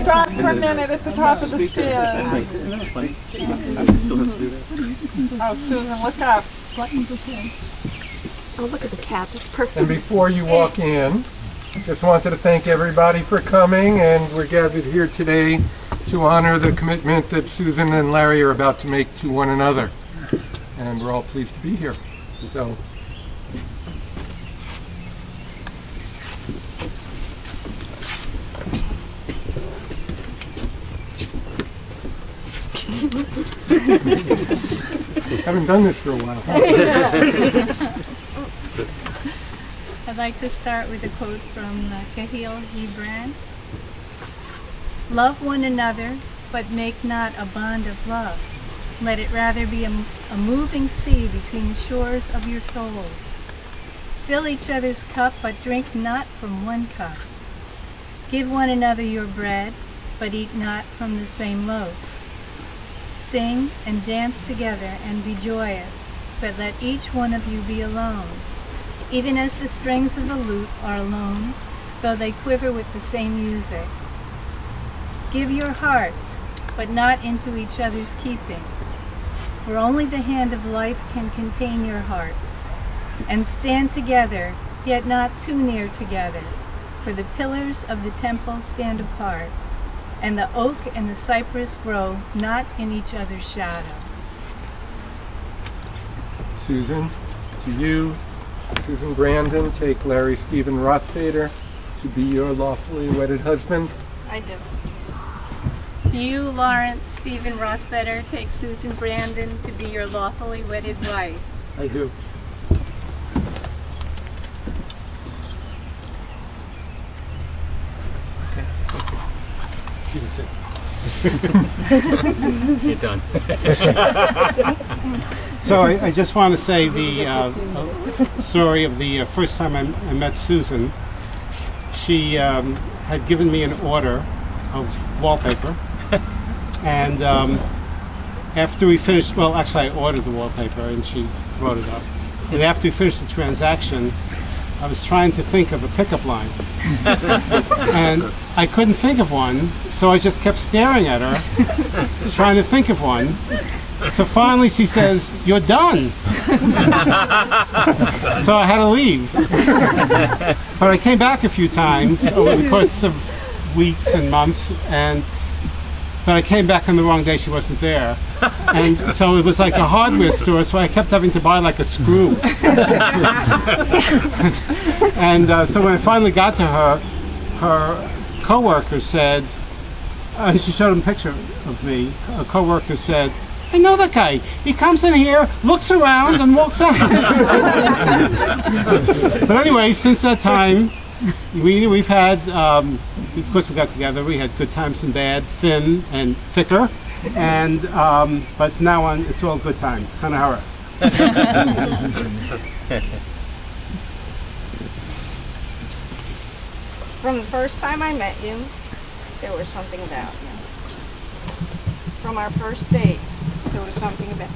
Stop for a minute at the top of the stairs. Oh, Susan, look up. Oh, look at the cat. That's perfect. And before you walk in, just wanted to thank everybody for coming, and we're gathered here today to honor the commitment that Susan and Larry are about to make to one another. And we're all pleased to be here. So. Haven't done this for a while, huh? I'd like to start with a quote from Kahlil Gibran. Love one another, but make not a bond of love. Let it rather be a moving sea between the shores of your souls. Fill each other's cup, but drink not from one cup. Give one another your bread, but eat not from the same loaf. Sing and dance together and be joyous, but let each one of you be alone. Even as the strings of the lute are alone, though they quiver with the same music. Give your hearts, but not into each other's keeping. For only the hand of life can contain your hearts. And stand together, yet not too near together. For the pillars of the temple stand apart, and the oak and the cypress grow not in each other's shadow. Susan, to you, Susan Brandon, take Larry Stephen Rothfader to be your lawfully wedded husband. I do. Do you, Lawrence Stephen Rothfader, take Susan Brandon to be your lawfully wedded wife? I do. You can sit. You're done. So I just want to say the story of the first time I met Susan. She had given me an order of wallpaper, and after we finished, well, actually I ordered the wallpaper and she wrote it up. And after we finished the transaction, I was trying to think of a pickup line. And I couldn't think of one, so I just kept staring at her, trying to think of one. So finally she says, "You're done." So I had to leave. But I came back a few times over the course of weeks and months, but I came back on the wrong day. She wasn't there. And so it was like a hardware store, so I kept having to buy like a screw. And so when I finally got to her, her co-worker said, she showed him a picture of me, a co-worker said, "I know that guy. He comes in here, looks around, and walks out." But anyway, since that time, we've had, of course we got together, we had good times and bad, thin and thicker, and but from now on, it's all good times. Kanahara. From the first time I met you, there was something about you. From our first date, there was something about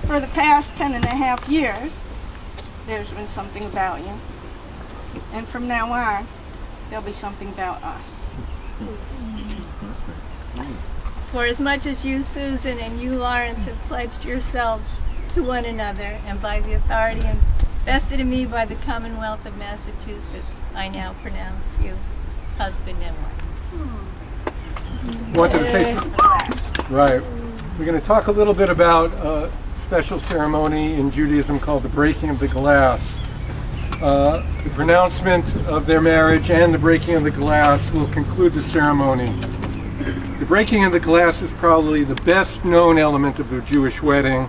For the past 10.5 years, there's been something about you. And from now on, there'll be something about us. For as much as you, Susan, and you, Lawrence, have pledged yourselves to one another, and by the authority vested in me by the Commonwealth of Massachusetts, I now pronounce you husband and wife. Wanted to say something. Right. We're going to talk a little bit about a special ceremony in Judaism called the breaking of the glass. The pronouncement of their marriage and the breaking of the glass will conclude the ceremony. The breaking of the glass is probably the best known element of a Jewish wedding.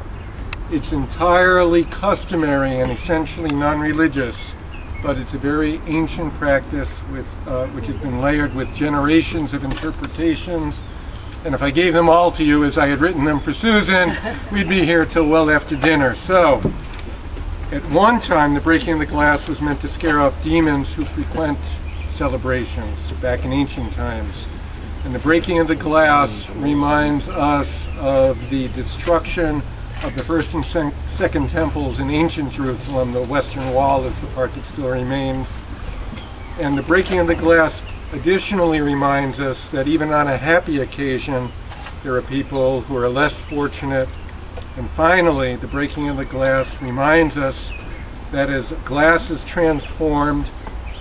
It's entirely customary and essentially non-religious, but it's a very ancient practice which has been layered with generations of interpretations. And if I gave them all to you as I had written them for Susan, we'd be here till well after dinner. So, at one time, the breaking of the glass was meant to scare off demons who frequent celebrations back in ancient times. And the breaking of the glass reminds us of the destruction of the first and second temples in ancient Jerusalem. The Western Wall is the part that still remains. And the breaking of the glass additionally reminds us that even on a happy occasion, there are people who are less fortunate. And finally, the breaking of the glass reminds us that as glass is transformed,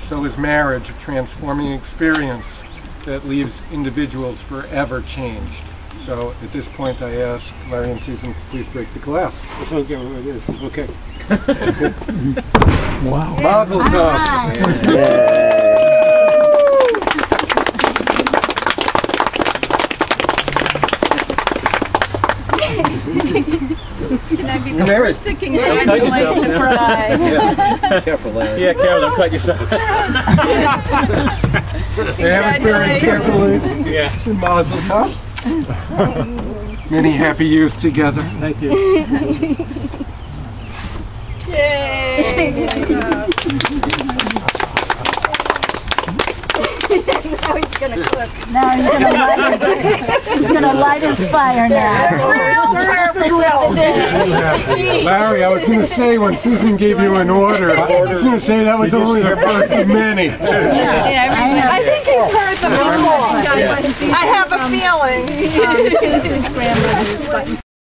so is marriage, a transforming experience that leaves individuals forever changed. So at this point, I ask Larry and Susan to please break the glass. I don't get what it is. Okay. Wow. Mazel tov. Can I be the Married. first to congratulate the bride? Yeah. Careful, Larry. Yeah, careful, don't cut yourself. They have it very carefully. Yeah. Mazel tov. Many happy years together. Thank you. Yay! Now he's gonna cook. Now he's gonna light his fire now. Larry, I was going to say when Susan gave you an order, I was going to say that was only the first of many. I think he's heard them before. I have a feeling. Susan's grandmother is button